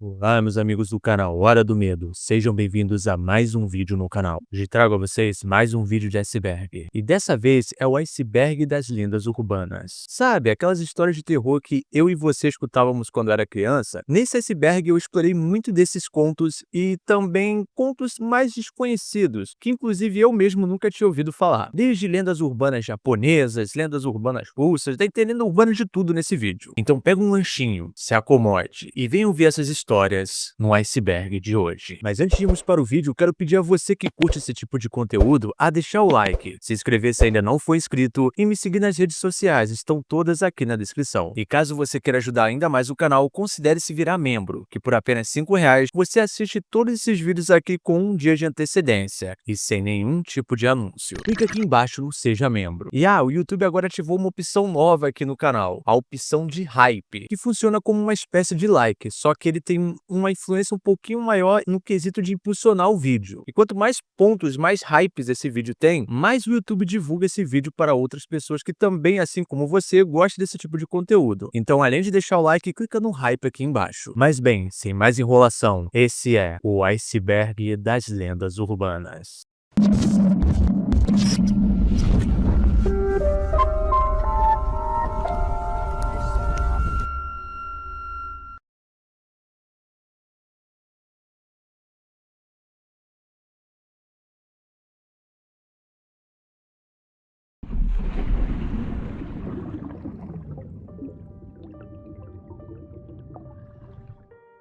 Olá, meus amigos do canal Hora do Medo, sejam bem-vindos a mais um vídeo no canal. Hoje trago a vocês mais um vídeo de iceberg, e dessa vez é o iceberg das lendas urbanas. Sabe, aquelas histórias de terror que eu e você escutávamos quando era criança? Nesse iceberg eu explorei muito desses contos e também contos mais desconhecidos, que inclusive eu mesmo nunca tinha ouvido falar. Desde lendas urbanas japonesas, lendas urbanas russas, tá entendendo urbano de tudo nesse vídeo. Então pega um lanchinho, se acomode e venha ouvir essas histórias no iceberg de hoje. Mas antes de irmos para o vídeo, quero pedir a você que curte esse tipo de conteúdo a deixar o like, se inscrever se ainda não for inscrito e me seguir nas redes sociais, estão todas aqui na descrição. E caso você queira ajudar ainda mais o canal, considere se virar membro, que por apenas R$ 5 você assiste todos esses vídeos aqui com um dia de antecedência e sem nenhum tipo de anúncio. Clica aqui embaixo no Seja Membro. E o YouTube agora ativou uma opção nova aqui no canal, a opção de hype, que funciona como uma espécie de like, só que ele tem uma influência um pouquinho maior no quesito de impulsionar o vídeo. E quanto mais pontos, mais hypes esse vídeo tem, mais o YouTube divulga esse vídeo para outras pessoas que também, assim como você, gostam desse tipo de conteúdo. Então, além de deixar o like, clica no hype aqui embaixo. Mas bem, sem mais enrolação, esse é o iceberg das lendas urbanas.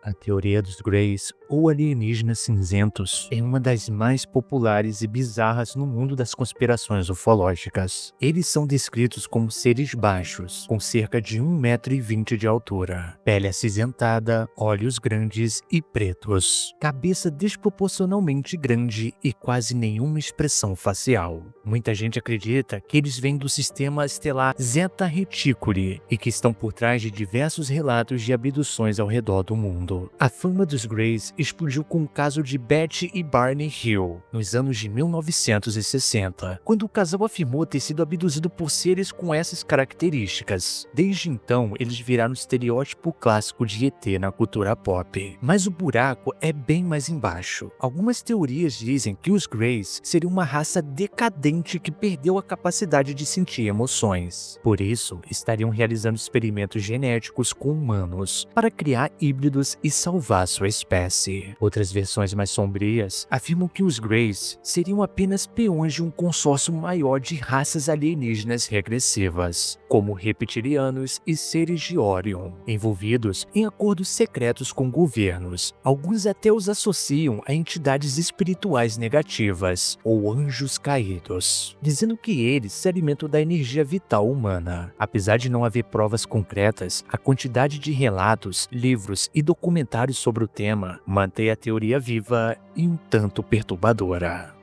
A teoria dos Greys, ou alienígenas cinzentos, é uma das mais populares e bizarras no mundo das conspirações ufológicas. Eles são descritos como seres baixos, com cerca de 1,20 m de altura, pele acinzentada, olhos grandes e pretos, cabeça desproporcionalmente grande e quase nenhuma expressão facial. Muita gente acredita que eles vêm do sistema estelar Zeta Reticuli e que estão por trás de diversos relatos de abduções ao redor do mundo. A fama dos Greys explodiu com o caso de Betty e Barney Hill, nos anos de 1960, quando o casal afirmou ter sido abduzido por seres com essas características. Desde então, eles viraram o estereótipo clássico de ET na cultura pop. Mas o buraco é bem mais embaixo. Algumas teorias dizem que os Greys seriam uma raça decadente que perdeu a capacidade de sentir emoções. Por isso, estariam realizando experimentos genéticos com humanos para criar híbridos e salvar sua espécie. Outras versões mais sombrias afirmam que os Greys seriam apenas peões de um consórcio maior de raças alienígenas regressivas, como reptilianos e seres de Orion, envolvidos em acordos secretos com governos. Alguns até os associam a entidades espirituais negativas ou anjos caídos, dizendo que eles se alimentam da energia vital humana. Apesar de não haver provas concretas, a quantidade de relatos, livros e documentários sobre o tema mantém a teoria viva e um tanto perturbadora.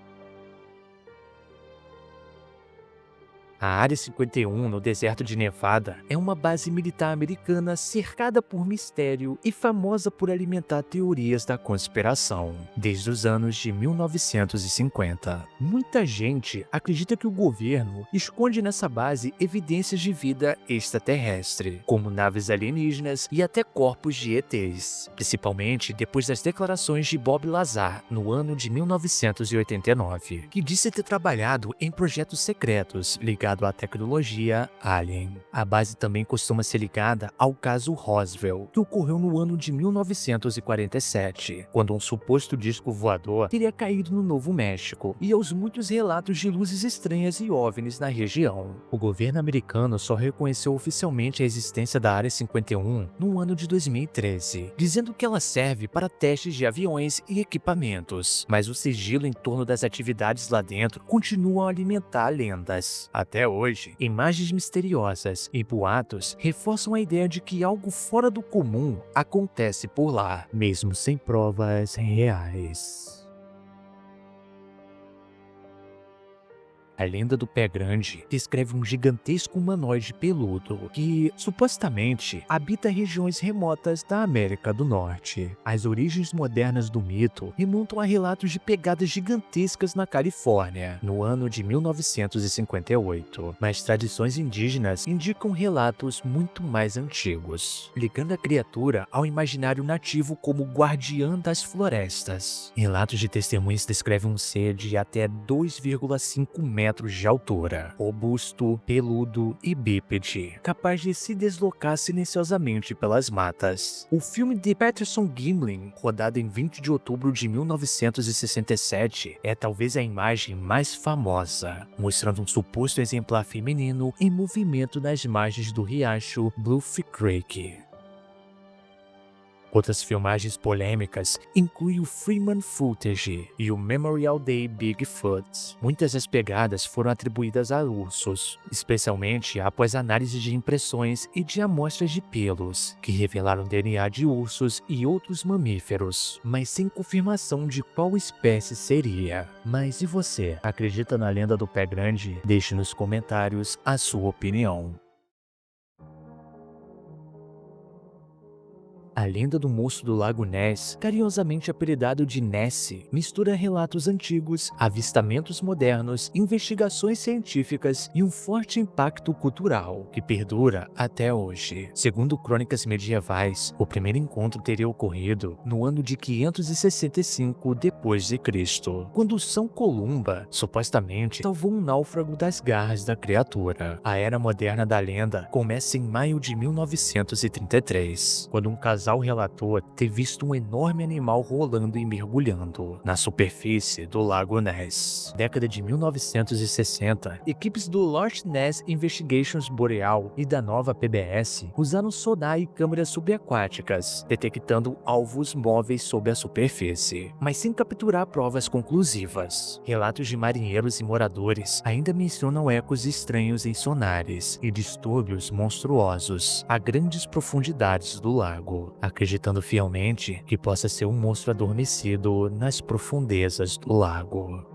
A Área 51, no deserto de Nevada, é uma base militar americana cercada por mistério e famosa por alimentar teorias da conspiração, desde os anos de 1950. Muita gente acredita que o governo esconde nessa base evidências de vida extraterrestre, como naves alienígenas e até corpos de ETs, principalmente depois das declarações de Bob Lazar, no ano de 1989, que disse ter trabalhado em projetos secretos ligados à tecnologia alien. A base também costuma ser ligada ao caso Roswell, que ocorreu no ano de 1947, quando um suposto disco voador teria caído no Novo México, e aos muitos relatos de luzes estranhas e OVNIs na região. O governo americano só reconheceu oficialmente a existência da Área 51 no ano de 2013, dizendo que ela serve para testes de aviões e equipamentos, mas o sigilo em torno das atividades lá dentro continua a alimentar lendas. Até hoje, imagens misteriosas e boatos reforçam a ideia de que algo fora do comum acontece por lá, mesmo sem provas reais. A lenda do Pé Grande descreve um gigantesco humanoide peludo que, supostamente, habita regiões remotas da América do Norte. As origens modernas do mito remontam a relatos de pegadas gigantescas na Califórnia, no ano de 1958, mas tradições indígenas indicam relatos muito mais antigos, ligando a criatura ao imaginário nativo como guardiã das florestas. Relatos de testemunhas descrevem um ser de até 2,5 metros de altura, robusto, peludo e bípede, capaz de se deslocar silenciosamente pelas matas. O filme de Patterson Gimlin, rodado em 20 de outubro de 1967, é talvez a imagem mais famosa, mostrando um suposto exemplar feminino em movimento nas margens do riacho Bluff Creek. Outras filmagens polêmicas incluem o Freeman Footage e o Memorial Day Bigfoot. Muitas das pegadas foram atribuídas a ursos, especialmente após análise de impressões e de amostras de pelos, que revelaram DNA de ursos e outros mamíferos, mas sem confirmação de qual espécie seria. Mas e você? Acredita na lenda do Pé Grande? Deixe nos comentários a sua opinião. A lenda do monstro do Lago Ness, carinhosamente apelidado de Nessie, mistura relatos antigos, avistamentos modernos, investigações científicas e um forte impacto cultural, que perdura até hoje. Segundo crônicas medievais, o primeiro encontro teria ocorrido no ano de 565 d.C., quando São Columba, supostamente, salvou um náufrago das garras da criatura. A era moderna da lenda começa em maio de 1933, quando um casal relatou ter visto um enorme animal rolando e mergulhando na superfície do Lago Ness. Década de 1960, equipes do Loch Ness Investigations Boreal e da nova PBS usaram sonar e câmeras subaquáticas, detectando alvos móveis sob a superfície, mas sem capturar provas conclusivas. Relatos de marinheiros e moradores ainda mencionam ecos estranhos em sonares e distúrbios monstruosos a grandes profundidades do lago, acreditando fielmente que possa ser um monstro adormecido nas profundezas do lago.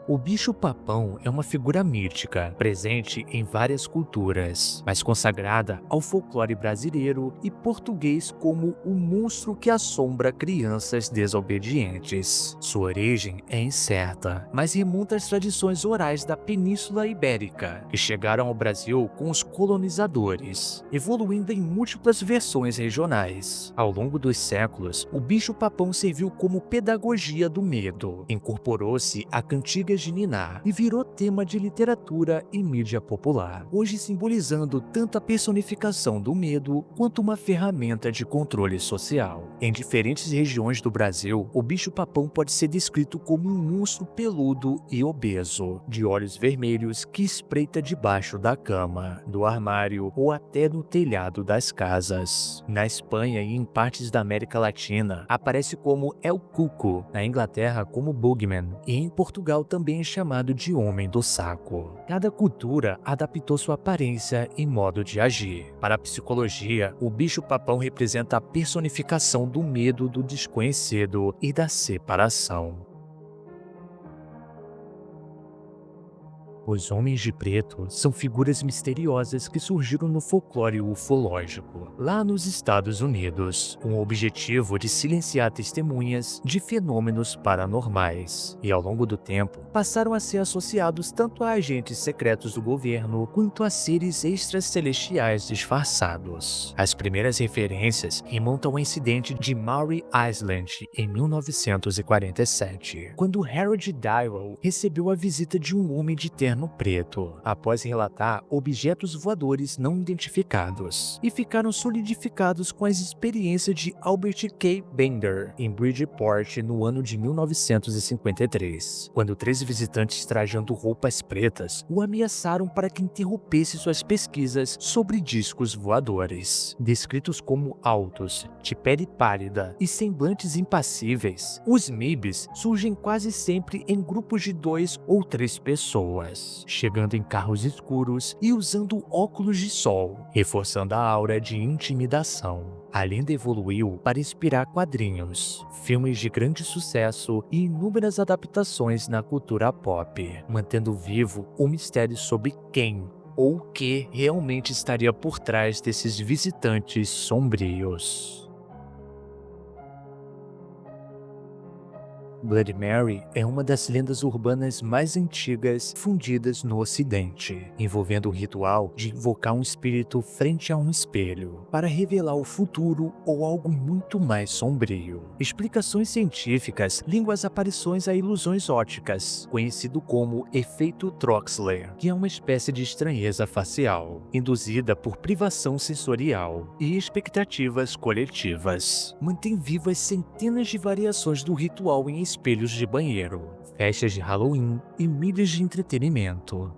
O bicho-papão é uma figura mítica, presente em várias culturas, mas consagrada ao folclore brasileiro e português como o monstro que assombra crianças desobedientes. Sua origem é incerta, mas remonta às tradições orais da Península Ibérica, que chegaram ao Brasil com os colonizadores, evoluindo em múltiplas versões regionais. Ao longo dos séculos, o bicho-papão serviu como pedagogia do medo, incorporou-se a cantigas de ninar e virou tema de literatura e mídia popular, hoje simbolizando tanto a personificação do medo quanto uma ferramenta de controle social. Em diferentes regiões do Brasil, o bicho-papão pode ser descrito como um monstro peludo e obeso, de olhos vermelhos que espreita debaixo da cama, do armário ou até no telhado das casas. Na Espanha e em partes da América Latina, aparece como El Cuco, na Inglaterra como Bugman e em Portugal também é chamado de Homem do Saco. Cada cultura adaptou sua aparência e modo de agir. Para a psicologia, o bicho-papão representa a personificação do medo do desconhecido e da separação. Os Homens de Preto são figuras misteriosas que surgiram no folclore ufológico, lá nos Estados Unidos, com o objetivo de silenciar testemunhas de fenômenos paranormais, e ao longo do tempo passaram a ser associados tanto a agentes secretos do governo quanto a seres extracelestiais disfarçados. As primeiras referências remontam ao incidente de Maury Island em 1947, quando Harold Dyrell recebeu a visita de um homem de terno preto, após relatar objetos voadores não identificados, e ficaram solidificados com as experiências de Albert K. Bender em Bridgeport no ano de 1953, quando 13 visitantes trajando roupas pretas o ameaçaram para que interrompesse suas pesquisas sobre discos voadores. Descritos como altos, de pele pálida e semblantes impassíveis, os MIBs surgem quase sempre em grupos de 2 ou 3 pessoas, chegando em carros escuros e usando óculos de sol, reforçando a aura de intimidação. A lenda evoluiu para inspirar quadrinhos, filmes de grande sucesso e inúmeras adaptações na cultura pop, mantendo vivo o mistério sobre quem ou o que realmente estaria por trás desses visitantes sombrios. Bloody Mary é uma das lendas urbanas mais antigas difundidas no Ocidente, envolvendo o ritual de invocar um espírito frente a um espelho, para revelar o futuro ou algo muito mais sombrio. Explicações científicas ligam as aparições a ilusões ópticas, conhecido como efeito Troxler, que é uma espécie de estranheza facial, induzida por privação sensorial e expectativas coletivas. Mantém vivas centenas de variações do ritual em espelhos de banheiro, festas de Halloween e mídias de entretenimento.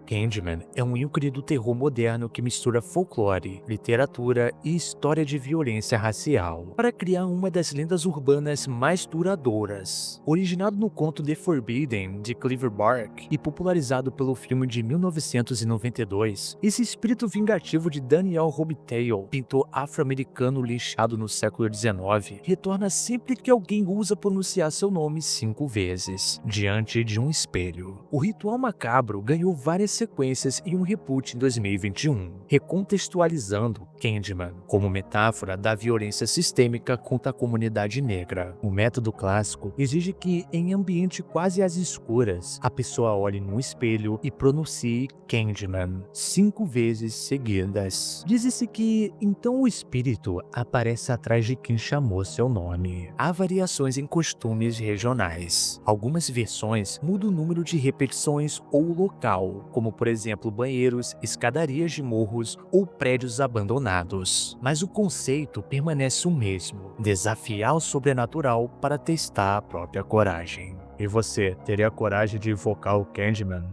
Candyman é um ícone do terror moderno que mistura folclore, literatura e história de violência racial, para criar uma das lendas urbanas mais duradouras. Originado no conto The Forbidden, de Clive Barker, e popularizado pelo filme de 1992, esse espírito vingativo de Daniel Hobtale, pintor afro-americano linchado no século XIX, retorna sempre que alguém ousa pronunciar seu nome 5 vezes, diante de um espelho. O ritual macabro ganhou várias sequências e um reboot em 2021, recontextualizando Candyman como metáfora da violência sistêmica contra a comunidade negra. O método clássico exige que, em ambiente quase às escuras, a pessoa olhe num espelho e pronuncie Candyman 5 vezes seguidas. Diz-se que, então, o espírito aparece atrás de quem chamou seu nome. Há variações em costumes regionais. Algumas versões mudam o número de repetições ou o local, como por exemplo banheiros, escadarias de morros ou prédios abandonados. Mas o conceito permanece o mesmo: desafiar o sobrenatural para testar a própria coragem. E você, teria coragem de invocar o Candyman?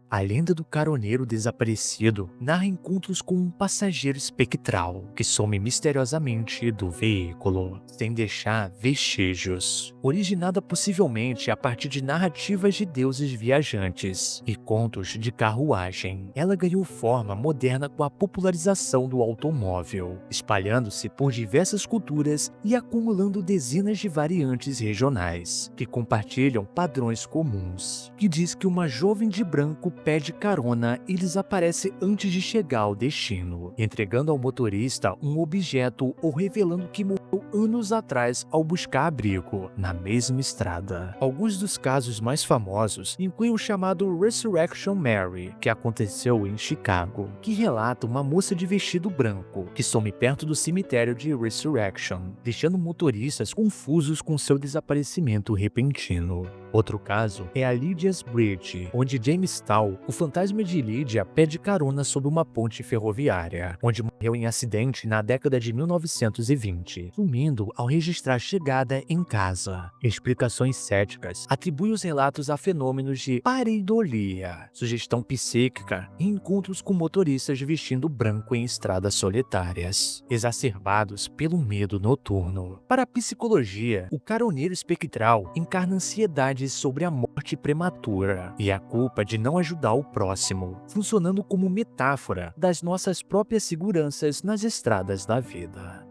A lenda do caroneiro desaparecido narra encontros com um passageiro espectral que some misteriosamente do veículo, sem deixar vestígios. Originada possivelmente a partir de narrativas de deuses viajantes e contos de carruagem, ela ganhou forma moderna com a popularização do automóvel, espalhando-se por diversas culturas e acumulando dezenas de variantes regionais, que compartilham padrões comuns, que diz que uma jovem de branco pede carona e desaparece antes de chegar ao destino, entregando ao motorista um objeto ou revelando que morreu anos atrás ao buscar abrigo na mesma estrada. Alguns dos casos mais famosos incluem o chamado Resurrection Mary, que aconteceu em Chicago, que relata uma moça de vestido branco que some perto do cemitério de Resurrection, deixando motoristas confusos com seu desaparecimento repentino. Outro caso é a Lydia's Bridge, onde James Tal, o fantasma de Lydia, pede carona sob uma ponte ferroviária, onde morreu em acidente na década de 1920, sumindo ao registrar a chegada em casa. Explicações céticas atribuem os relatos a fenômenos de pareidolia, sugestão psíquica e encontros com motoristas vestindo branco em estradas solitárias, exacerbados pelo medo noturno. Para a psicologia, o caroneiro espectral encarna ansiedade sobre a morte prematura e a culpa de não ajudar o próximo, funcionando como metáfora das nossas próprias seguranças nas estradas da vida.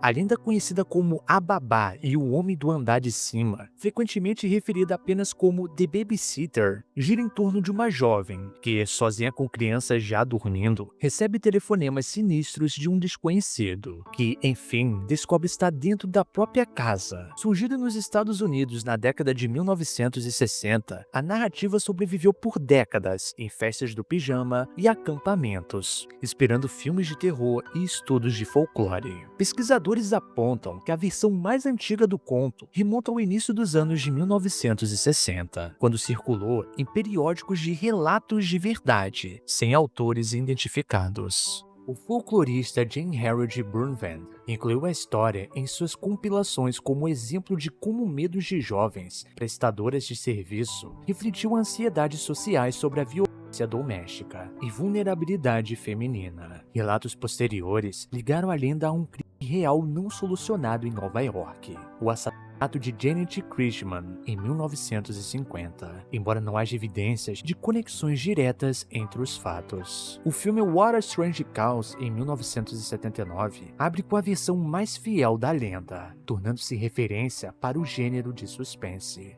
A lenda conhecida como A Babá e o Homem do Andar de Cima, frequentemente referida apenas como The Babysitter, gira em torno de uma jovem que, sozinha com crianças já dormindo, recebe telefonemas sinistros de um desconhecido, que, enfim, descobre estar dentro da própria casa. Surgida nos Estados Unidos na década de 1960, a narrativa sobreviveu por décadas em festas do pijama e acampamentos, inspirando filmes de terror e estudos de folclore. Pesquisadores apontam que a versão mais antiga do conto remonta ao início dos anos de 1960, quando circulou em periódicos de relatos de verdade, sem autores identificados. O folclorista Jane Harold Burnvand incluiu a história em suas compilações como exemplo de como medos de jovens prestadoras de serviço refletiu ansiedades sociais sobre a violência doméstica e vulnerabilidade feminina. Relatos posteriores ligaram a lenda a um crime real não solucionado em Nova York, o assassinato ato de Janet Christman em 1950, embora não haja evidências de conexões diretas entre os fatos. O filme What a Strange Cause, em 1979, abre com a versão mais fiel da lenda, tornando-se referência para o gênero de suspense.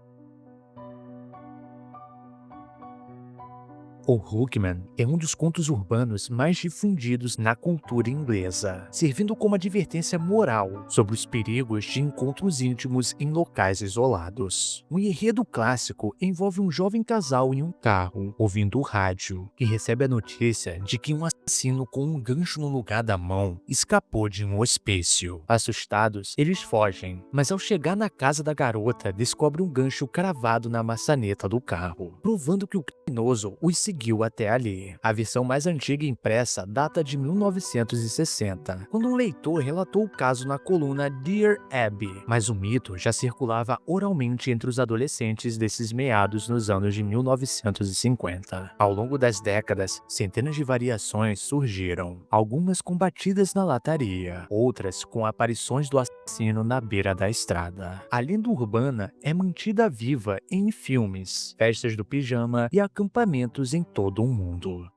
O Hookman é um dos contos urbanos mais difundidos na cultura inglesa, servindo como advertência moral sobre os perigos de encontros íntimos em locais isolados. Um enredo clássico envolve um jovem casal em um carro, ouvindo o rádio, que recebe a notícia de que um assassino com um gancho no lugar da mão escapou de um hospício. Assustados, eles fogem, mas ao chegar na casa da garota, descobre um gancho cravado na maçaneta do carro, provando que o criminoso os seguiu até ali. A versão mais antiga impressa data de 1960, quando um leitor relatou o caso na coluna Dear Abby, mas o mito já circulava oralmente entre os adolescentes desses meados nos anos de 1950. Ao longo das décadas, centenas de variações surgiram, algumas combatidas na lataria, outras com aparições do assassino na beira da estrada. A lenda urbana é mantida viva em filmes, festas do pijama e acampamentos em todo o mundo.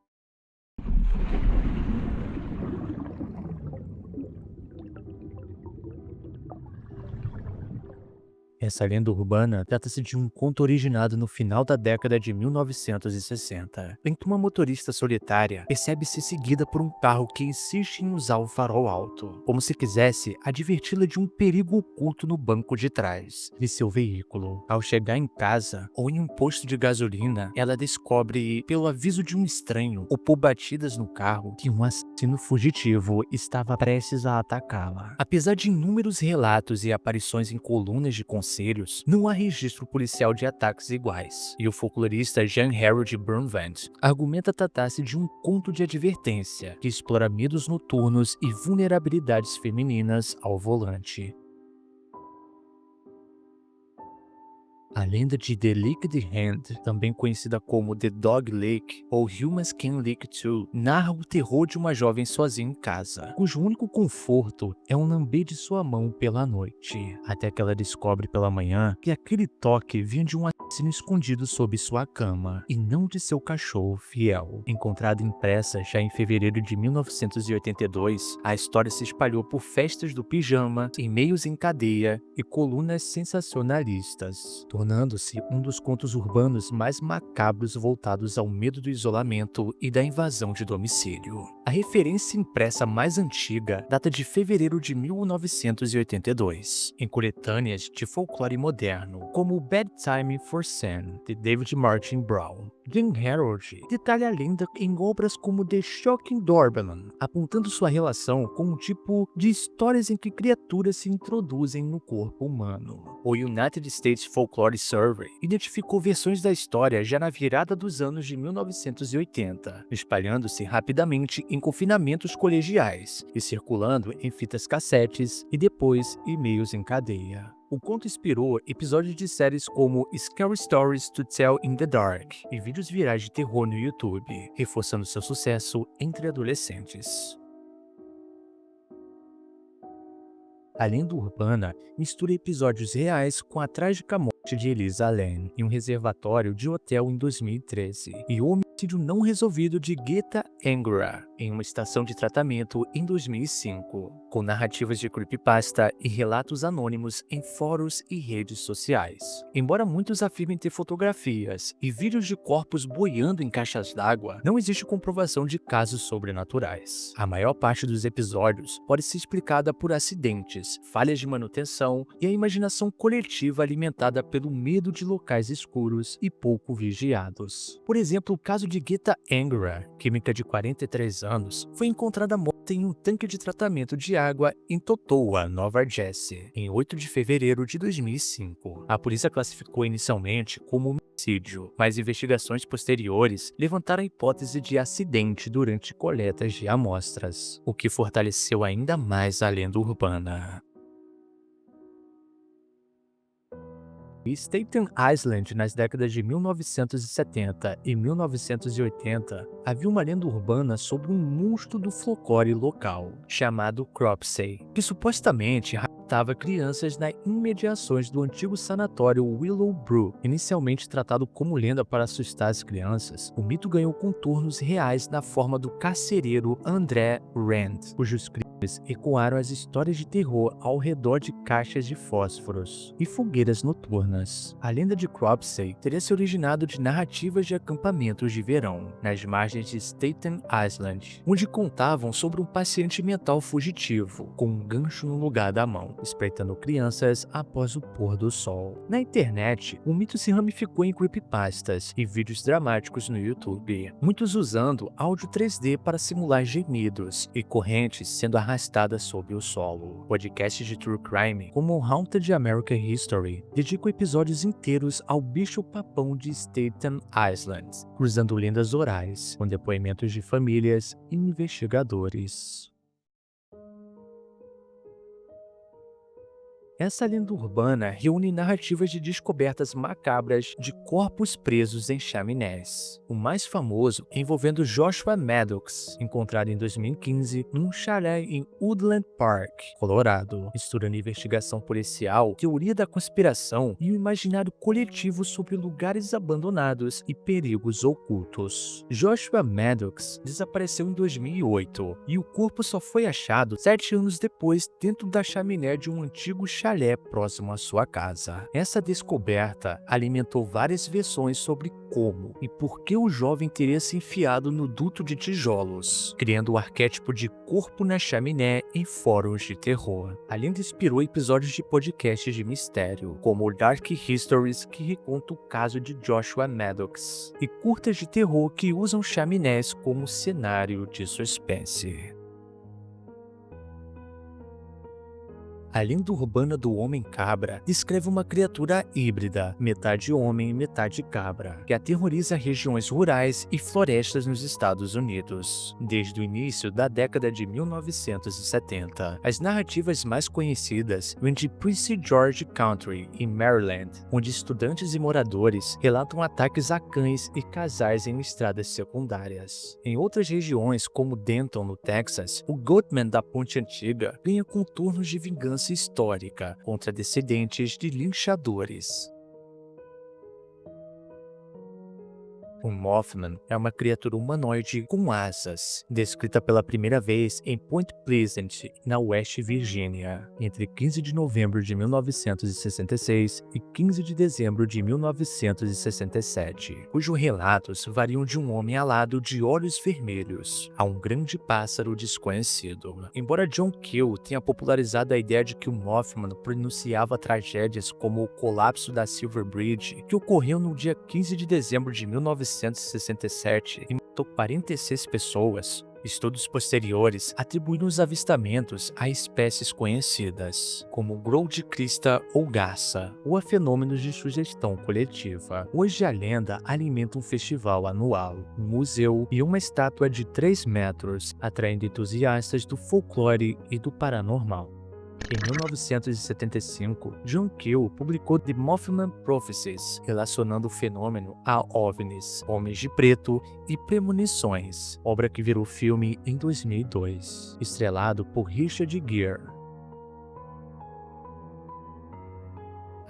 Essa lenda urbana trata-se de um conto originado no final da década de 1960, em que uma motorista solitária percebe-se seguida por um carro que insiste em usar o farol alto, como se quisesse adverti-la de um perigo oculto no banco de trás de seu veículo. Ao chegar em casa ou em um posto de gasolina, ela descobre, pelo aviso de um estranho ou por batidas no carro, que um assassino fugitivo estava prestes a atacá-la. Apesar de inúmeros relatos e aparições em colunas de conselhos, não há registro policial de ataques iguais, e o folclorista Jean Harold Burnvand argumenta tratar-se de um conto de advertência que explora medos noturnos e vulnerabilidades femininas ao volante. A lenda de The Licked Hand, também conhecida como The Dog Lick ou Humans Can Lick Too, narra o terror de uma jovem sozinha em casa, cujo único conforto é um lamber de sua mão pela noite, até que ela descobre pela manhã que aquele toque vinha de um assassino escondido sob sua cama, e não de seu cachorro fiel. Encontrada impressa já em fevereiro de 1982, a história se espalhou por festas do pijama, e-mails em cadeia e colunas sensacionalistas, tornando-se um dos contos urbanos mais macabros voltados ao medo do isolamento e da invasão de domicílio. A referência impressa mais antiga data de fevereiro de 1982, em coletâneas de folclore moderno, como o Bedtime for Sam, de David Martin Brown. Jean Harold detalha a lenda em obras como The Shocking Doorbell, apontando sua relação com um tipo de histórias em que criaturas se introduzem no corpo humano. O United States Folklore Survey identificou versões da história já na virada dos anos de 1980, espalhando-se rapidamente em confinamentos colegiais e circulando em fitas cassetes e depois e-mails em cadeia. O conto inspirou episódios de séries como Scary Stories to Tell in the Dark e vídeos virais de terror no YouTube, reforçando seu sucesso entre adolescentes. A lenda urbana mistura episódios reais com a trágica morte de Elisa Lam em um reservatório de hotel em 2013 e o homicídio não resolvido de Gita Angra em uma estação de tratamento em 2005, com narrativas de creepypasta e relatos anônimos em fóruns e redes sociais. Embora muitos afirmem ter fotografias e vídeos de corpos boiando em caixas d'água, não existe comprovação de casos sobrenaturais. A maior parte dos episódios pode ser explicada por acidentes, falhas de manutenção e a imaginação coletiva alimentada pelo medo de locais escuros e pouco vigiados. Por exemplo, o caso de Gita Angra, química de 43 anos, foi encontrada morta em um tanque de tratamento de água em Totowa, Nova Jersey, em 8 de fevereiro de 2005. A polícia classificou inicialmente como homicídio, mas investigações posteriores levantaram a hipótese de acidente durante coletas de amostras, o que fortaleceu ainda mais a lenda urbana. Em Staten Island, nas décadas de 1970 e 1980, havia uma lenda urbana sobre um monstro do folclore local, chamado Cropsey, que supostamente raptava matava crianças nas imediações do antigo sanatório Willowbrook. Inicialmente tratado como lenda para assustar as crianças, o mito ganhou contornos reais na forma do carcereiro André Rand, cujos crimes ecoaram as histórias de terror ao redor de caixas de fósforos e fogueiras noturnas. A lenda de Cropsey teria se originado de narrativas de acampamentos de verão, nas margens de Staten Island, onde contavam sobre um paciente mental fugitivo, com um gancho no lugar da mão, espreitando crianças após o pôr do sol. Na internet, o mito se ramificou em creepypastas e vídeos dramáticos no YouTube, muitos usando áudio 3D para simular gemidos e correntes sendo arrastadas sob o solo. Podcasts de true crime, como o Haunted American History, dedicam episódios inteiros ao bicho-papão de Staten Island, cruzando lendas orais, com depoimentos de famílias e investigadores. Essa lenda urbana reúne narrativas de descobertas macabras de corpos presos em chaminés. O mais famoso envolvendo Joshua Maddox, encontrado em 2015 num chalé em Woodland Park, Colorado, misturando investigação policial, teoria da conspiração e o imaginário coletivo sobre lugares abandonados e perigos ocultos. Joshua Maddox desapareceu em 2008 e o corpo só foi achado 7 anos depois dentro da chaminé de um antigo chalé próximo à sua casa. Essa descoberta alimentou várias versões sobre como e por que o jovem teria se enfiado no duto de tijolos, criando o arquétipo de corpo na chaminé em fóruns de terror. A lenda inspirou episódios de podcasts de mistério, como o Dark Histories, que reconta o caso de Joshua Maddox, e curtas de terror que usam chaminés como cenário de suspense. A lenda urbana do Homem-Cabra descreve uma criatura híbrida, metade homem e metade cabra, que aterroriza regiões rurais e florestas nos Estados Unidos. Desde o início da década de 1970, as narrativas mais conhecidas vêm de Prince George County, em Maryland, onde estudantes e moradores relatam ataques a cães e casais em estradas secundárias. Em outras regiões, como Denton, no Texas, o Goatman da Ponte Antiga ganha contornos de vingança histórica contra descendentes de linchadores. O Mothman é uma criatura humanoide com asas, descrita pela primeira vez em Point Pleasant, na West Virginia, entre 15 de novembro de 1966 e 15 de dezembro de 1967, cujos relatos variam de um homem alado de olhos vermelhos a um grande pássaro desconhecido. Embora John Keel tenha popularizado a ideia de que o Mothman pronunciava tragédias como o colapso da Silver Bridge, que ocorreu no dia 15 de dezembro de 1967 e matou 46 pessoas, estudos posteriores atribuíram os avistamentos a espécies conhecidas, como grou de crista ou garça, ou a fenômenos de sugestão coletiva. Hoje a lenda alimenta um festival anual, um museu e uma estátua de 3 metros, atraindo entusiastas do folclore e do paranormal. Em 1975, John Keel publicou The Mothman Prophecies, relacionando o fenômeno a OVNIs, Homens de Preto e Premonições, obra que virou filme em 2002, estrelado por Richard Gere.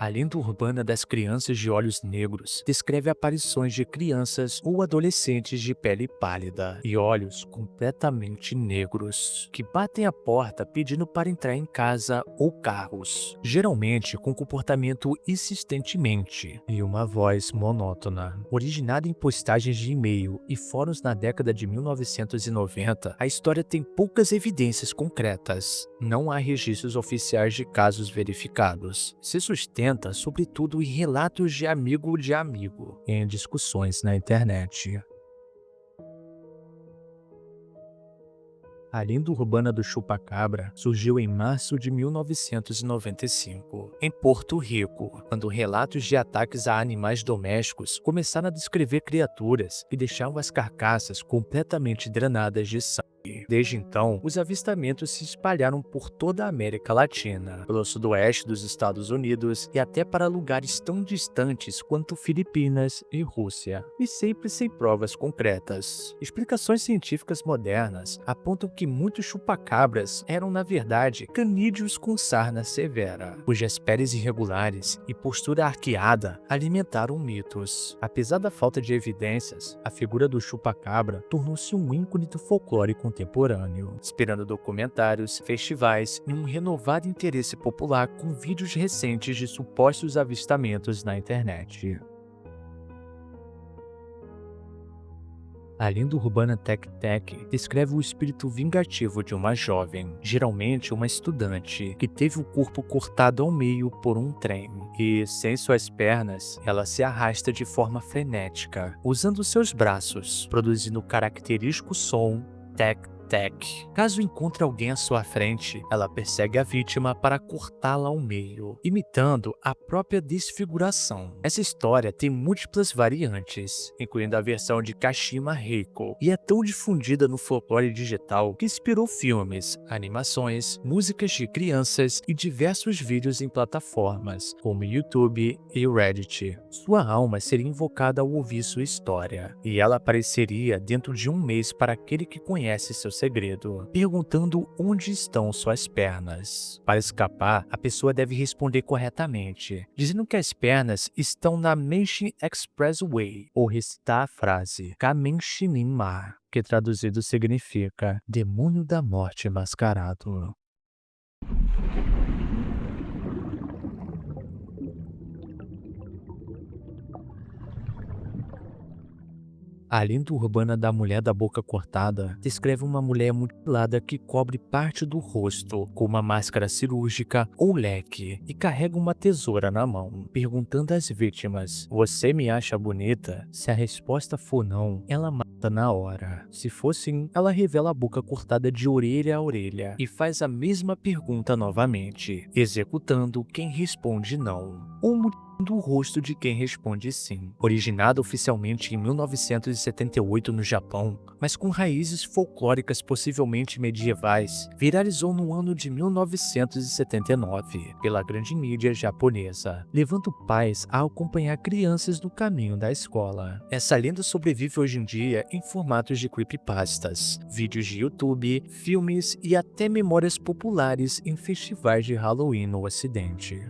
A lenda urbana das crianças de olhos negros descreve aparições de crianças ou adolescentes de pele pálida e olhos completamente negros, que batem a porta pedindo para entrar em casa ou carros, geralmente com comportamento insistentemente e uma voz monótona. Originada em postagens de e-mail e fóruns na década de 1990, a história tem poucas evidências concretas. Não há registros oficiais de casos verificados. Se sustenta sobretudo em relatos de amigo e em discussões na internet. A lenda urbana do chupacabra surgiu em março de 1995, em Porto Rico, quando relatos de ataques a animais domésticos começaram a descrever criaturas que deixavam as carcaças completamente drenadas de sangue. Desde então, os avistamentos se espalharam por toda a América Latina, pelo sudoeste dos Estados Unidos e até para lugares tão distantes quanto Filipinas e Rússia, e sempre sem provas concretas. Explicações científicas modernas apontam que muitos chupacabras eram, na verdade, canídeos com sarna severa, cujas peles irregulares e postura arqueada alimentaram mitos. Apesar da falta de evidências, a figura do chupacabra tornou-se um ícone do folclore contemporâneo, inspirando documentários, festivais e um renovado interesse popular com vídeos recentes de supostos avistamentos na internet. A lenda urbana Tek Tek descreve o espírito vingativo de uma jovem, geralmente uma estudante, que teve o corpo cortado ao meio por um trem e, sem suas pernas, ela se arrasta de forma frenética, usando seus braços, produzindo o característico som Tek Tek. Caso encontre alguém à sua frente, ela persegue a vítima para cortá-la ao meio, imitando a própria desfiguração. Essa história tem múltiplas variantes, incluindo a versão de Kashima Reiko, e é tão difundida no folclore digital que inspirou filmes, animações, músicas de crianças e diversos vídeos em plataformas como YouTube e Reddit. Sua alma seria invocada ao ouvir sua história, e ela apareceria dentro de um mês para aquele que conhece seu segredo, perguntando onde estão suas pernas. Para escapar, a pessoa deve responder corretamente, dizendo que as pernas estão na Meishin Expressway, ou recitar a frase Kamen Shinin Ma, que traduzido significa Demônio da Morte Mascarado. A lenda urbana da mulher da boca cortada descreve uma mulher mutilada que cobre parte do rosto com uma máscara cirúrgica ou leque e carrega uma tesoura na mão, perguntando às vítimas: "Você me acha bonita?" Se a resposta for não, ela mata na hora. Se for sim, ela revela a boca cortada de orelha a orelha e faz a mesma pergunta novamente, executando quem responde não, ou do rosto de quem responde sim. Originado oficialmente em 1978 no Japão, mas com raízes folclóricas possivelmente medievais, viralizou no ano de 1979 pela grande mídia japonesa, levando pais a acompanhar crianças no caminho da escola. Essa lenda sobrevive hoje em dia em formatos de creepypastas, vídeos de YouTube, filmes e até memórias populares em festivais de Halloween no Ocidente.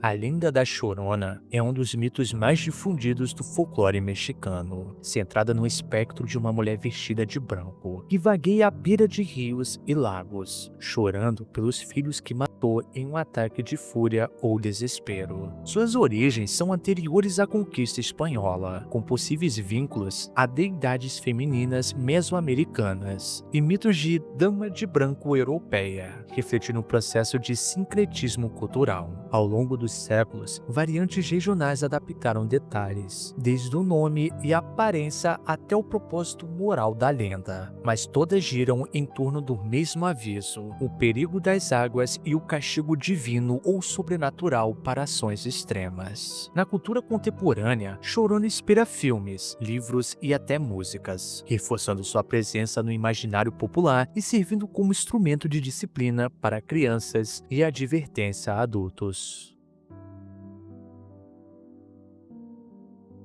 A lenda da Chorona é um dos mitos mais difundidos do folclore mexicano, centrada no espectro de uma mulher vestida de branco, que vagueia à beira de rios e lagos, chorando pelos filhos que matou em um ataque de fúria ou desespero. Suas origens são anteriores à conquista espanhola, com possíveis vínculos a deidades femininas mesoamericanas e mitos de dama de branco europeia, refletindo o processo de sincretismo cultural. Ao longo dos séculos, variantes regionais adaptaram detalhes, desde o nome e a aparência até o propósito moral da lenda, mas todas giram em torno do mesmo aviso: o perigo das águas e o castigo divino ou sobrenatural para ações extremas. Na cultura contemporânea, Chorona inspira filmes, livros e até músicas, reforçando sua presença no imaginário popular e servindo como instrumento de disciplina para crianças e advertência a adultos.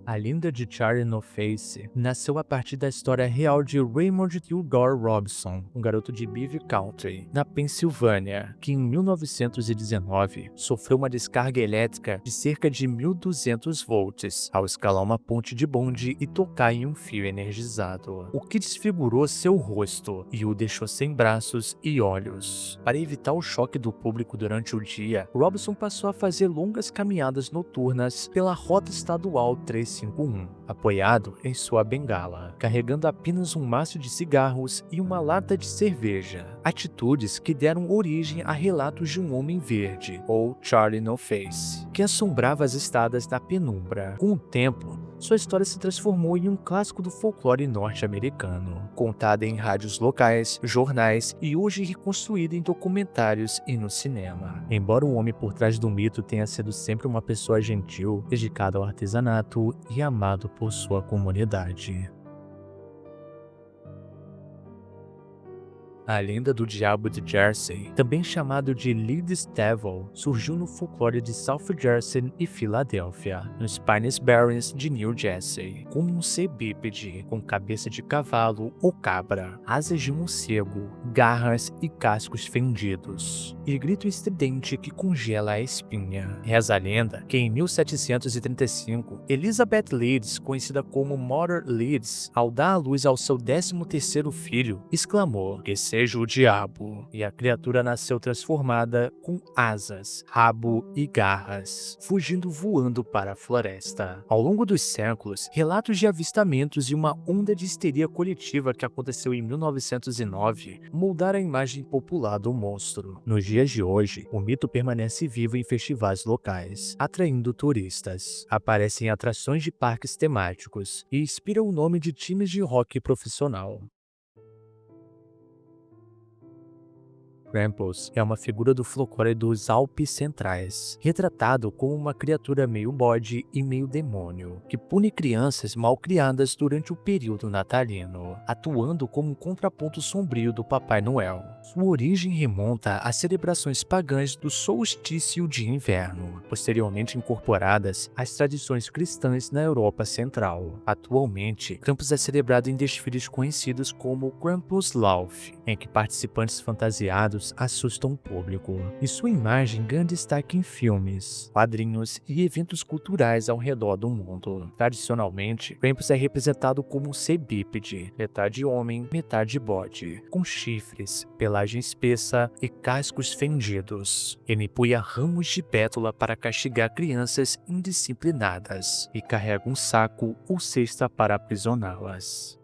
A lenda de Charlie No Face nasceu a partir da história real de Raymond Kilgore Robson, um garoto de Beaver Country, na Pensilvânia, que em 1919 sofreu uma descarga elétrica de cerca de 1.200 volts ao escalar uma ponte de bonde e tocar em um fio energizado, o que desfigurou seu rosto e o deixou sem braços e olhos. Para evitar o choque do público durante o dia, Robson passou a fazer longas caminhadas noturnas pela Rota Estadual 351, apoiado em sua bengala, carregando apenas um maço de cigarros e uma lata de cerveja. Atitudes que deram origem a relatos de um homem verde, ou Charlie No Face, que assombrava as estradas da penumbra. Com o tempo, sua história se transformou em um clássico do folclore norte-americano, contada em rádios locais, jornais e hoje reconstruída em documentários e no cinema. Embora o homem por trás do mito tenha sido sempre uma pessoa gentil, dedicada ao artesanato e amado por sua comunidade. A lenda do Diabo de Jersey, também chamado de Leeds Devil, surgiu no folclore de South Jersey e Filadélfia, nos Pines Barrens de New Jersey, como um ser bípede, com cabeça de cavalo ou cabra, asas de morcego, garras e cascos fendidos, e grito estridente que congela a espinha. Reza a lenda que em 1735, Elizabeth Leeds, conhecida como Mother Leeds, ao dar à luz ao seu 13º filho, exclamou que seja o diabo, e a criatura nasceu transformada com asas, rabo e garras, fugindo voando para a floresta. Ao longo dos séculos, relatos de avistamentos e uma onda de histeria coletiva que aconteceu em 1909 moldaram a imagem popular do monstro. Nos dias de hoje, o mito permanece vivo em festivais locais, atraindo turistas. Aparece em atrações de parques temáticos e inspira o nome de times de rock profissional. Krampus é uma figura do folclore dos Alpes Centrais, retratado como uma criatura meio bode e meio demônio, que pune crianças mal criadas durante o período natalino, atuando como um contraponto sombrio do Papai Noel. Sua origem remonta às celebrações pagãs do solstício de inverno, posteriormente incorporadas às tradições cristãs na Europa Central. Atualmente, Krampus é celebrado em desfiles conhecidos como Krampuslauf, em que participantes fantasiados assustam o público, e sua imagem ganha destaque em filmes, quadrinhos e eventos culturais ao redor do mundo. Tradicionalmente, Krampus é representado como um ser bípede, metade homem, metade bode, com chifres, pelagem espessa e cascos fendidos. Ele empunha ramos de pétala para castigar crianças indisciplinadas e carrega um saco ou cesta para aprisioná-las.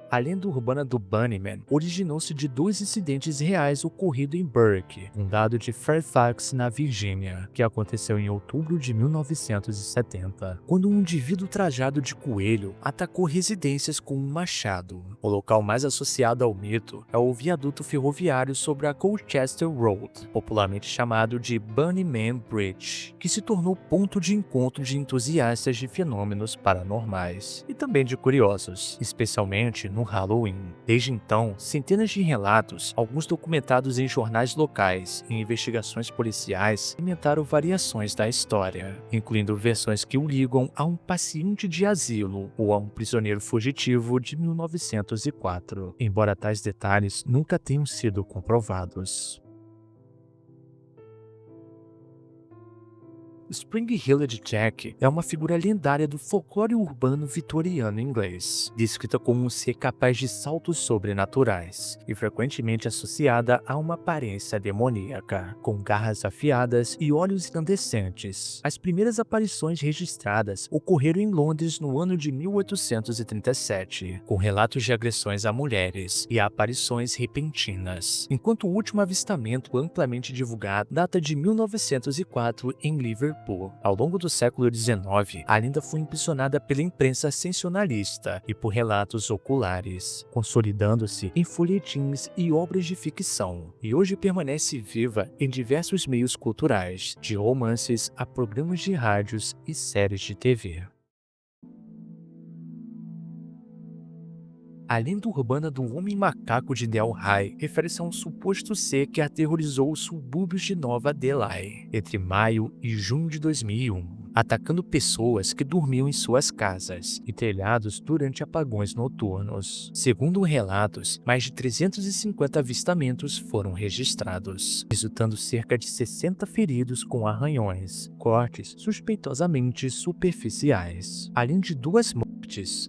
A lenda urbana do Bunnyman originou-se de dois incidentes reais ocorridos em Burke, condado de Fairfax, na Virgínia, que aconteceu em outubro de 1970, quando um indivíduo trajado de coelho atacou residências com um machado. O local mais associado ao mito é o viaduto ferroviário sobre a Colchester Road, popularmente chamado de Bunnyman Bridge, que se tornou ponto de encontro de entusiastas de fenômenos paranormais e também de curiosos, especialmente no Halloween. Desde então, centenas de relatos, alguns documentados em jornais locais e investigações policiais, alimentaram variações da história, incluindo versões que o ligam a um paciente de asilo ou a um prisioneiro fugitivo de 1904, embora tais detalhes nunca tenham sido comprovados. Spring-Heeled Jack é uma figura lendária do folclore urbano vitoriano inglês, descrita como um ser capaz de saltos sobrenaturais e frequentemente associada a uma aparência demoníaca, com garras afiadas e olhos incandescentes. As primeiras aparições registradas ocorreram em Londres no ano de 1837, com relatos de agressões a mulheres e aparições repentinas, enquanto o último avistamento amplamente divulgado data de 1904 em Liverpool. Ao longo do século XIX, a lenda foi impulsionada pela imprensa sensacionalista e por relatos oculares, consolidando-se em folhetins e obras de ficção, e hoje permanece viva em diversos meios culturais, de romances a programas de rádios e séries de TV. A lenda urbana do Homem Macaco de Delhi refere-se a um suposto ser que aterrorizou os subúrbios de Nova Delhi entre maio e junho de 2001, atacando pessoas que dormiam em suas casas e telhados durante apagões noturnos. Segundo relatos, mais de 350 avistamentos foram registrados, resultando cerca de 60 feridos com arranhões, cortes suspeitosamente superficiais, além de 2 mortes.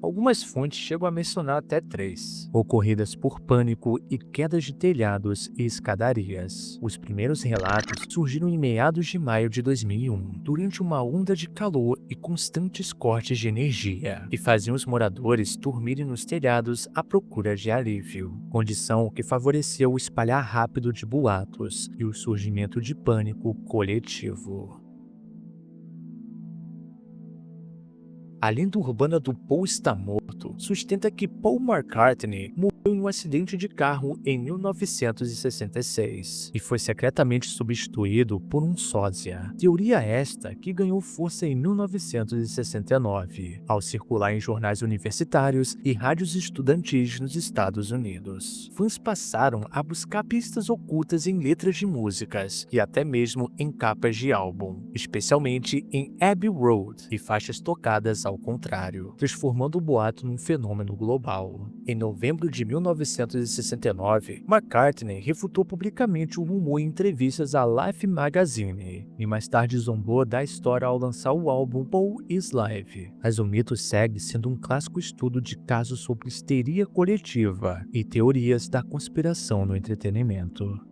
Algumas fontes chegam a mencionar até 3, ocorridas por pânico e quedas de telhados e escadarias. Os primeiros relatos surgiram em meados de maio de 2001, durante uma onda de calor e constantes cortes de energia, que faziam os moradores dormirem nos telhados à procura de alívio, condição que favoreceu o espalhar rápido de boatos e o surgimento de pânico coletivo. A lenda urbana do Paul está morto sustenta que Paul McCartney morreu em um acidente de carro em 1966 e foi secretamente substituído por um sósia. Teoria esta que ganhou força em 1969, ao circular em jornais universitários e rádios estudantis nos Estados Unidos. Fãs passaram a buscar pistas ocultas em letras de músicas e até mesmo em capas de álbum, especialmente em Abbey Road e faixas tocadas ao contrário, transformando o boato num fenômeno global. Em novembro de 1969, McCartney refutou publicamente o rumor em entrevistas à Life Magazine e mais tarde zombou da história ao lançar o álbum Paul is Live. Mas o mito segue sendo um clássico estudo de casos sobre histeria coletiva e teorias da conspiração no entretenimento.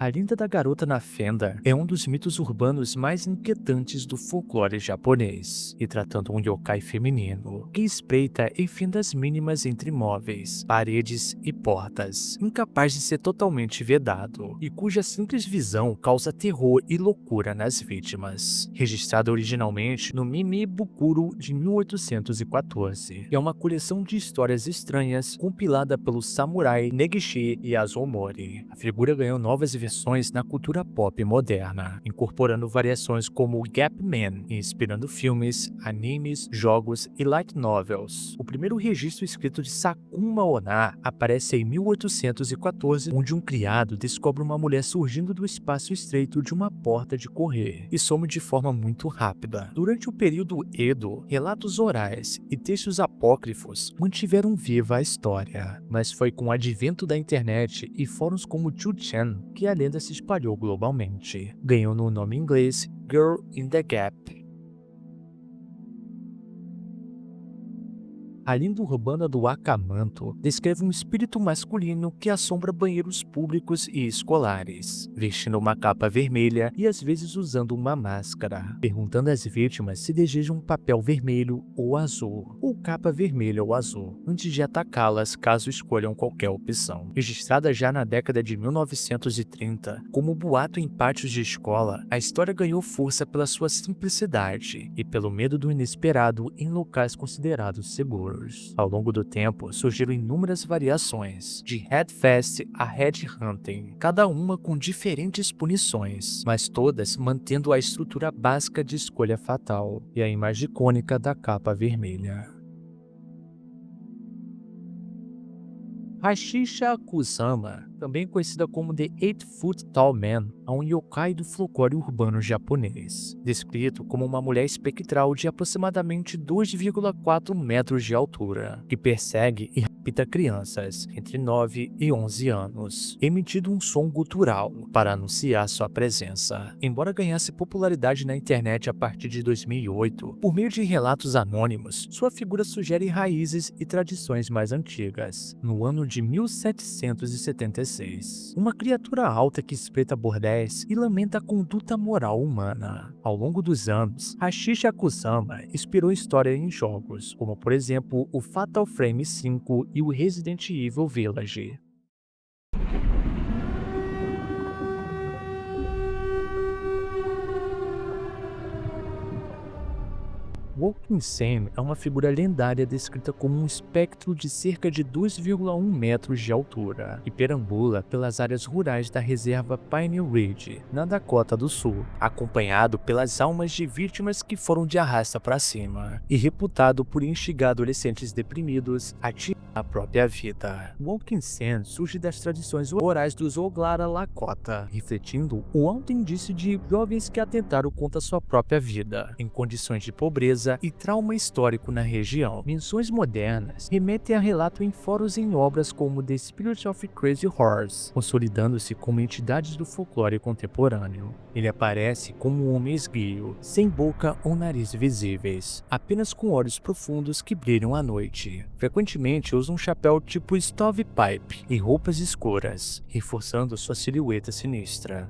A lenda da garota na fenda é um dos mitos urbanos mais inquietantes do folclore japonês, e tratando um yokai feminino que espreita em fendas mínimas entre móveis, paredes e portas, incapaz de ser totalmente vedado, e cuja simples visão causa terror e loucura nas vítimas. Registrada originalmente no Mimibukuro de 1814, é uma coleção de histórias estranhas compilada pelo samurai Negishi Yasumori. A figura ganhou novas versões na cultura pop moderna, incorporando variações como Gap Man e inspirando filmes, animes, jogos e light novels. O primeiro registro escrito de Sakuma Onna aparece em 1814, onde um criado descobre uma mulher surgindo do espaço estreito de uma porta de correr e some de forma muito rápida. Durante o período Edo, relatos orais e textos apócrifos mantiveram viva a história, mas foi com o advento da internet e fóruns como 2chan que a lenda se espalhou globalmente, ganhando o nome em inglês Girl in the Gap. A lenda urbana do Akamanto descreve um espírito masculino que assombra banheiros públicos e escolares, vestindo uma capa vermelha e às vezes usando uma máscara, perguntando às vítimas se desejam um papel vermelho ou azul, ou capa vermelha ou azul, antes de atacá-las caso escolham qualquer opção. Registrada já na década de 1930, como boato em pátios de escola, a história ganhou força pela sua simplicidade e pelo medo do inesperado em locais considerados seguros. Ao longo do tempo, surgiram inúmeras variações, de Headfest a Headhunting, cada uma com diferentes punições, mas todas mantendo a estrutura básica de escolha fatal e a imagem icônica da capa vermelha. Hashisha Kusama, também conhecida como The 8-Foot Tall Man, é um yokai do folclore urbano japonês, descrito como uma mulher espectral de aproximadamente 2,4 metros de altura, que persegue e rapta crianças entre 9 e 11 anos, emitindo um som gutural para anunciar sua presença. Embora ganhasse popularidade na internet a partir de 2008, por meio de relatos anônimos, sua figura sugere raízes e tradições mais antigas. No ano de 1776, uma criatura alta que espreita bordéis e lamenta a conduta moral humana. Ao longo dos anos, Hashisha Kusama inspirou história em jogos, como por exemplo o Fatal Frame 5 e o Resident Evil Village. Walking Sam é uma figura lendária descrita como um espectro de cerca de 2,1 metros de altura, que perambula pelas áreas rurais da reserva Pine Ridge, na Dakota do Sul, acompanhado pelas almas de vítimas que foram de arrasta para cima, e reputado por instigar adolescentes deprimidos a tirar a própria vida. Walking Sam surge das tradições orais dos Oglala Lakota, refletindo o alto indício de jovens que atentaram contra sua própria vida, em condições de pobreza e trauma histórico na região. Menções modernas remetem a relato em fóruns em obras como The Spirit of Crazy Horse, consolidando-se como entidades do folclore contemporâneo. Ele aparece como um homem esguio, sem boca ou nariz visíveis, apenas com olhos profundos que brilham à noite. Frequentemente usa um chapéu tipo stovepipe e roupas escuras, reforçando sua silhueta sinistra.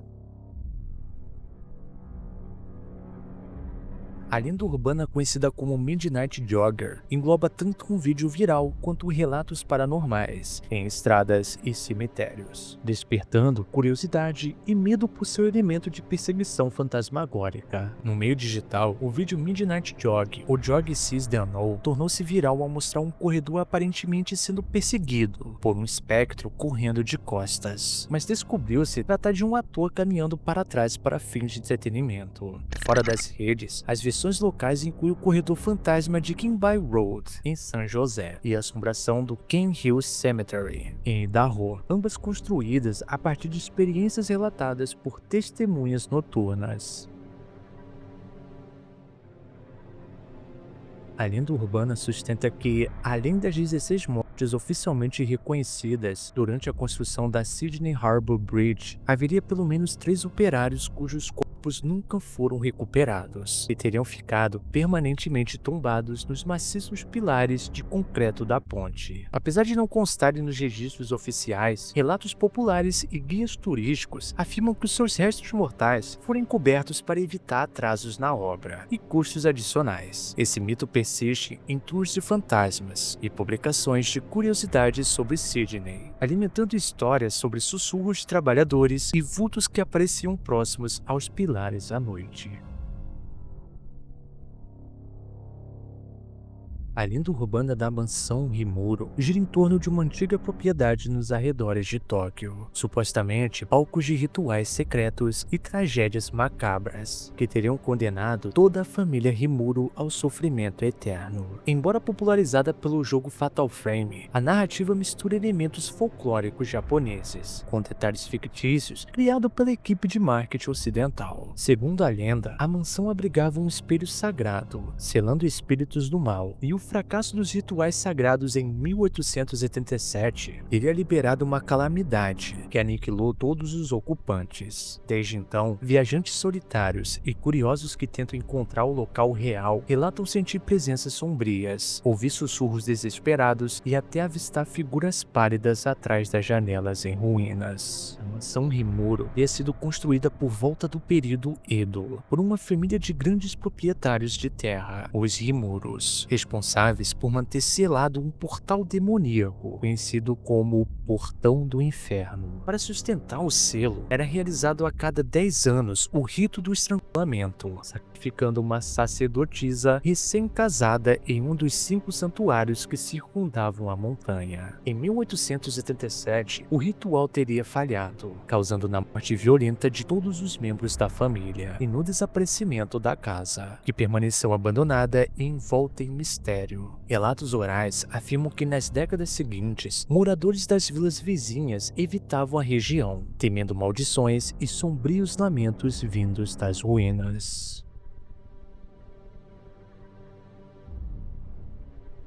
A lenda urbana conhecida como Midnight Jogger engloba tanto um vídeo viral quanto relatos paranormais em estradas e cemitérios, despertando curiosidade e medo por seu elemento de perseguição fantasmagórica. No meio digital, o vídeo Midnight Jog, ou Jog Sees the Unknown, tornou-se viral ao mostrar um corredor aparentemente sendo perseguido por um espectro correndo de costas, mas descobriu-se tratar de um ator caminhando para trás para fins de entretenimento. Fora das redes, as versões locais incluem o corredor fantasma de Kimby Road, em São José, e a assombração do Cane Hill Cemetery, em Idaho, ambas construídas a partir de experiências relatadas por testemunhas noturnas. A lenda urbana sustenta que, além das 16 mortes oficialmente reconhecidas durante a construção da Sydney Harbour Bridge, haveria pelo menos 3 operários cujos corpos nunca foram recuperados e teriam ficado permanentemente tombados nos maciços pilares de concreto da ponte. Apesar de não constarem nos registros oficiais, relatos populares e guias turísticos afirmam que os seus restos mortais foram encobertos para evitar atrasos na obra e custos adicionais. Esse mito persiste em tours de fantasmas e publicações de curiosidades sobre Sydney, alimentando histórias sobre sussurros de trabalhadores e vultos que apareciam próximos aos pilares à noite. A lenda urbana da mansão Rimuro gira em torno de uma antiga propriedade nos arredores de Tóquio, supostamente palcos de rituais secretos e tragédias macabras, que teriam condenado toda a família Rimuro ao sofrimento eterno. Embora popularizada pelo jogo Fatal Frame, a narrativa mistura elementos folclóricos japoneses, com detalhes fictícios criados pela equipe de marketing ocidental. Segundo a lenda, a mansão abrigava um espelho sagrado, selando espíritos do mal, e o fracasso dos rituais sagrados em 1887 teria liberado uma calamidade que aniquilou todos os ocupantes. Desde então, viajantes solitários e curiosos que tentam encontrar o local real relatam sentir presenças sombrias, ouvir sussurros desesperados e até avistar figuras pálidas atrás das janelas em ruínas. A mansão Rimuro teria sido construída por volta do período Edo por uma família de grandes proprietários de terra, os Rimuros, responsáveis por manter selado um portal demoníaco, conhecido como Portão do Inferno. Para sustentar o selo, era realizado a cada 10 anos o rito do estrangulamento, sacrificando uma sacerdotisa recém-casada em um dos 5 santuários que circundavam a montanha. Em 1887, o ritual teria falhado, causando na morte violenta de todos os membros da família e no desaparecimento da casa, que permaneceu abandonada e envolta em mistério. Relatos orais afirmam que nas décadas seguintes, moradores das vilas vizinhas evitavam a região, temendo maldições e sombrios lamentos vindos das ruínas.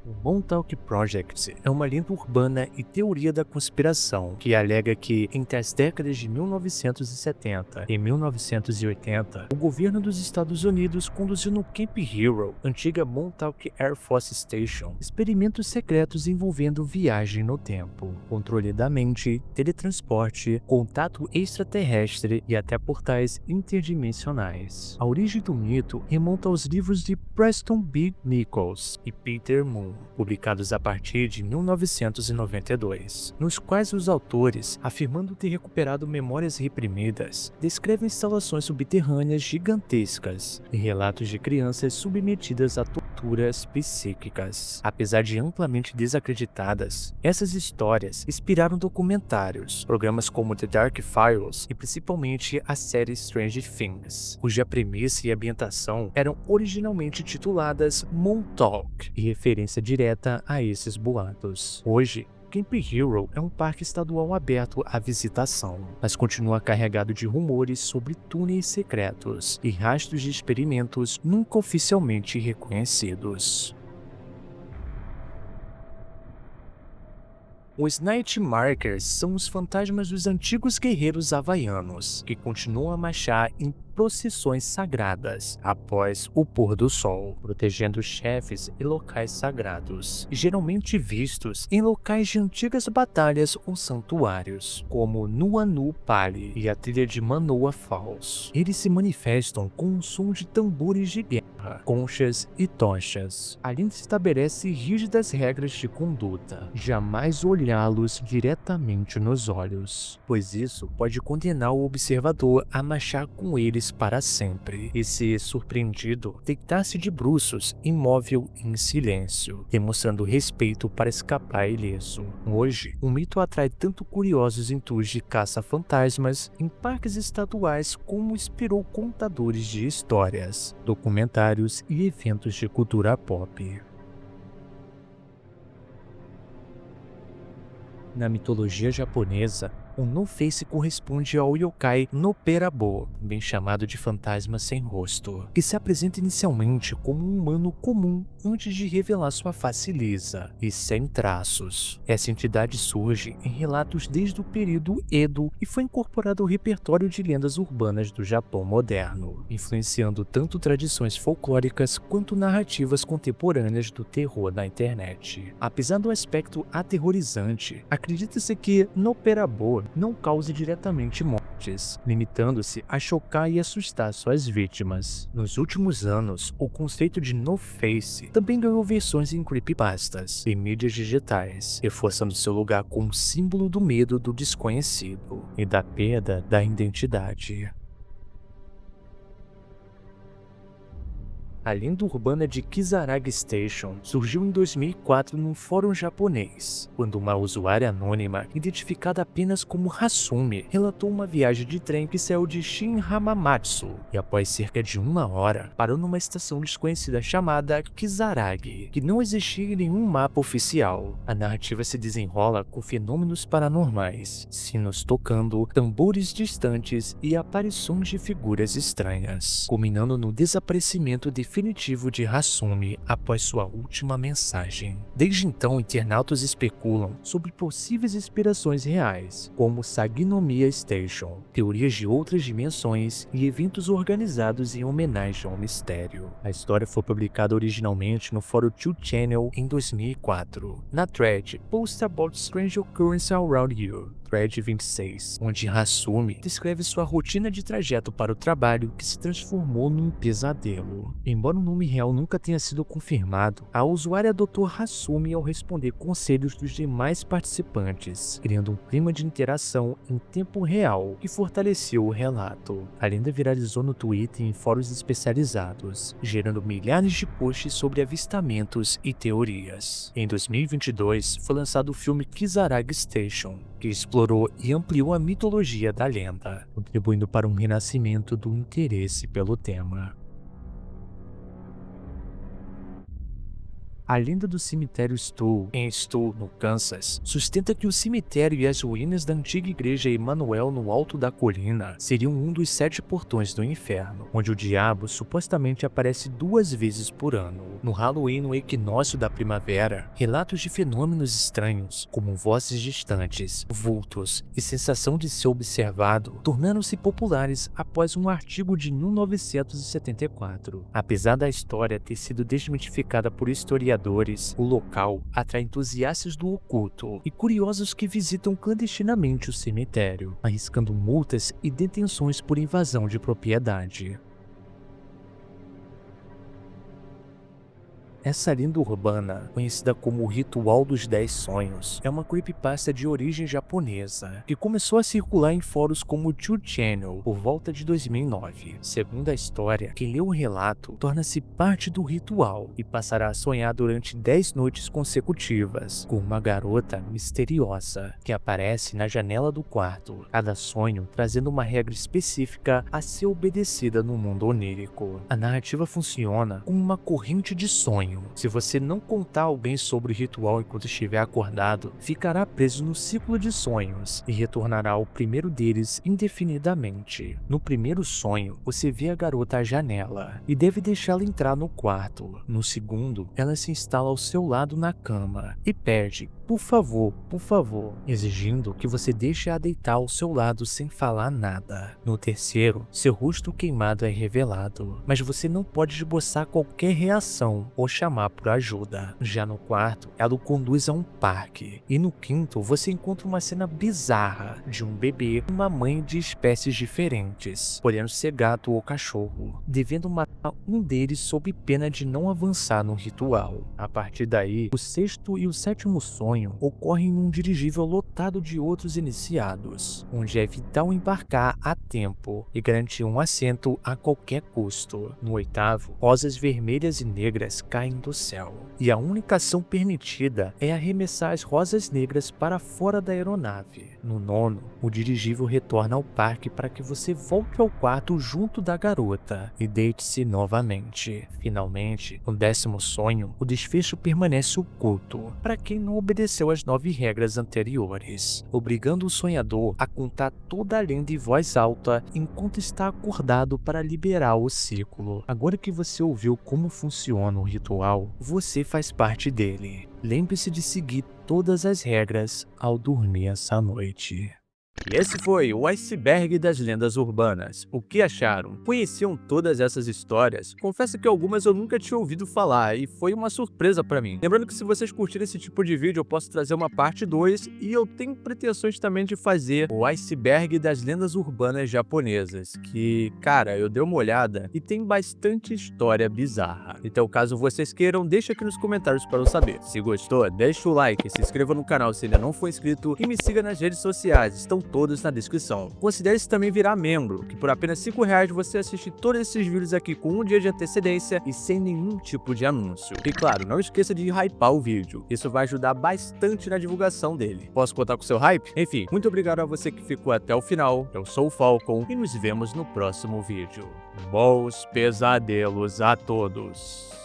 O Montauk Project é uma lenda urbana e teoria da conspiração que alega que, entre as décadas de 1970 e 1980, o governo dos Estados Unidos conduziu no Camp Hero, antiga Montauk Air Force Station, experimentos secretos envolvendo viagem no tempo, controle da mente, teletransporte, contato extraterrestre e até portais interdimensionais. A origem do mito remonta aos livros de Preston B. Nichols e Peter Moon, publicados a partir de 1992, nos quais os autores, afirmando ter recuperado memórias reprimidas, descrevem instalações subterrâneas gigantescas e relatos de crianças submetidas a torturas psíquicas. Apesar de amplamente desacreditadas, essas histórias inspiraram documentários, programas como The Dark Files e principalmente a série Strange Things, cuja premissa e ambientação eram originalmente tituladas Montauk, em referência direta a esses boatos. Hoje, Camp Hero é um parque estadual aberto à visitação, mas continua carregado de rumores sobre túneis secretos e rastros de experimentos nunca oficialmente reconhecidos. Os Night Markers são os fantasmas dos antigos guerreiros havaianos, que continuam a marchar em procissões sagradas após o pôr do sol, protegendo chefes e locais sagrados, geralmente vistos em locais de antigas batalhas ou santuários, como Nuanu Pali e a trilha de Manoa Falls. Eles se manifestam com um som de tambores de guerra, conchas e tochas. A lenda estabelece rígidas regras de conduta: jamais olhá-los diretamente nos olhos, pois isso pode condenar o observador a marchar com eles para sempre, e se surpreendido, deitar-se de bruços, imóvel e em silêncio, demonstrando respeito para escapar ileso. Hoje, o mito atrai tanto curiosos em tours de caça-fantasmas em parques estaduais como inspirou contadores de histórias, documentários e eventos de cultura pop. Na mitologia japonesa, o No-Face corresponde ao yokai Noperabo, bem chamado de fantasma sem rosto, que se apresenta inicialmente como um humano comum antes de revelar sua face lisa e sem traços. Essa entidade surge em relatos desde o período Edo e foi incorporada ao repertório de lendas urbanas do Japão moderno, influenciando tanto tradições folclóricas quanto narrativas contemporâneas do terror na internet. Apesar do aspecto aterrorizante, acredita-se que Noperabo não cause diretamente mortes, limitando-se a chocar e assustar suas vítimas. Nos últimos anos, o conceito de No-Face também ganhou versões em creepypastas e mídias digitais, reforçando seu lugar como símbolo do medo do desconhecido e da perda da identidade. A lenda urbana de Kisaragi Station surgiu em 2004 num fórum japonês, quando uma usuária anônima, identificada apenas como Hasumi, relatou uma viagem de trem que saiu de Shin Hamamatsu e, após cerca de 1 hora, parou numa estação desconhecida chamada Kisaragi, que não existia em nenhum mapa oficial. A narrativa se desenrola com fenômenos paranormais, sinos tocando, tambores distantes e aparições de figuras estranhas, culminando no desaparecimento definitivo de Hasumi após sua última mensagem. Desde então, internautas especulam sobre possíveis inspirações reais, como Saginomiya Station, teorias de outras dimensões e eventos organizados em homenagem ao mistério. A história foi publicada originalmente no fórum 2Channel em 2004, na thread Post About Strange Occurrences Around You, thread 26, onde Hasumi descreve sua rotina de trajeto para o trabalho que se transformou num pesadelo. Embora o nome real nunca tenha sido confirmado, a usuária adotou Hasumi ao responder conselhos dos demais participantes, criando um clima de interação em tempo real que fortaleceu o relato. A lenda viralizou no Twitter e em fóruns especializados, gerando milhares de posts sobre avistamentos e teorias. Em 2022, foi lançado o filme Kisaragi Station, que explorou e ampliou a mitologia da lenda, contribuindo para um renascimento do interesse pelo tema. A lenda do cemitério Stowe, em Stowe, no Kansas, sustenta que o cemitério e as ruínas da antiga igreja Emanuel no alto da colina seriam um dos 7 portões do inferno, onde o diabo supostamente aparece 2 vezes por ano. No Halloween, no equinócio da primavera, relatos de fenômenos estranhos, como vozes distantes, vultos e sensação de ser observado, tornaram-se populares após um artigo de 1974. Apesar da história ter sido desmitificada por historiadores, o local atrai entusiastas do oculto e curiosos que visitam clandestinamente o cemitério, arriscando multas e detenções por invasão de propriedade. Essa lenda urbana, conhecida como o Ritual dos 10 Sonhos, é uma creepypasta de origem japonesa, que começou a circular em fóruns como o 2Channel por volta de 2009. Segundo a história, quem lê o relato torna-se parte do ritual e passará a sonhar durante 10 noites consecutivas com uma garota misteriosa que aparece na janela do quarto, cada sonho trazendo uma regra específica a ser obedecida no mundo onírico. A narrativa funciona como uma corrente de sonhos, sonho. Se você não contar a alguém sobre o ritual enquanto estiver acordado, ficará preso no ciclo de sonhos e retornará ao primeiro deles indefinidamente. No primeiro sonho, você vê a garota à janela e deve deixá-la entrar no quarto. No segundo, ela se instala ao seu lado na cama e pede: por favor, exigindo que você deixe-a deitar ao seu lado sem falar nada. No terceiro, seu rosto queimado é revelado, mas você não pode esboçar qualquer reação ou chamar por ajuda. Já no quarto, ela o conduz a um parque. E no quinto, você encontra uma cena bizarra de um bebê e uma mãe de espécies diferentes, podendo ser gato ou cachorro, devendo matar um deles sob pena de não avançar no ritual. A partir daí, o sexto e o sétimo sonho ocorrem num dirigível lotado de outros iniciados, onde é vital embarcar a tempo e garantir um assento a qualquer custo. No oitavo, rosas vermelhas e negras caem do céu, e a única ação permitida é arremessar as rosas negras para fora da aeronave. No nono, o dirigível retorna ao parque para que você volte ao quarto junto da garota e deite-se novamente. Finalmente, no décimo sonho, o desfecho permanece oculto para quem não obedeceu às 9 regras anteriores, obrigando o sonhador a contar toda a lenda em voz alta enquanto está acordado para liberar o ciclo. Agora que você ouviu como funciona o ritual, você faz parte dele. Lembre-se de seguir todas as regras ao dormir essa noite. E esse foi o Iceberg das Lendas Urbanas. O que acharam? Conheciam todas essas histórias? Confesso que algumas eu nunca tinha ouvido falar e foi uma surpresa pra mim. Lembrando que se vocês curtirem esse tipo de vídeo eu posso trazer uma parte 2 e eu tenho pretensões também de fazer o Iceberg das Lendas Urbanas Japonesas, que, cara, eu dei uma olhada e tem bastante história bizarra. Então caso vocês queiram, deixa aqui nos comentários para eu saber. Se gostou, deixa o like, se inscreva no canal se ainda não for inscrito e me siga nas redes sociais. Estão todos na descrição. Considere-se também virar membro, que por apenas R$5 você assiste todos esses vídeos aqui com um dia de antecedência e sem nenhum tipo de anúncio. E claro, não esqueça de hypar o vídeo, isso vai ajudar bastante na divulgação dele. Posso contar com seu hype? Enfim, muito obrigado a você que ficou até o final, eu sou o Falcon e nos vemos no próximo vídeo. Bons pesadelos a todos!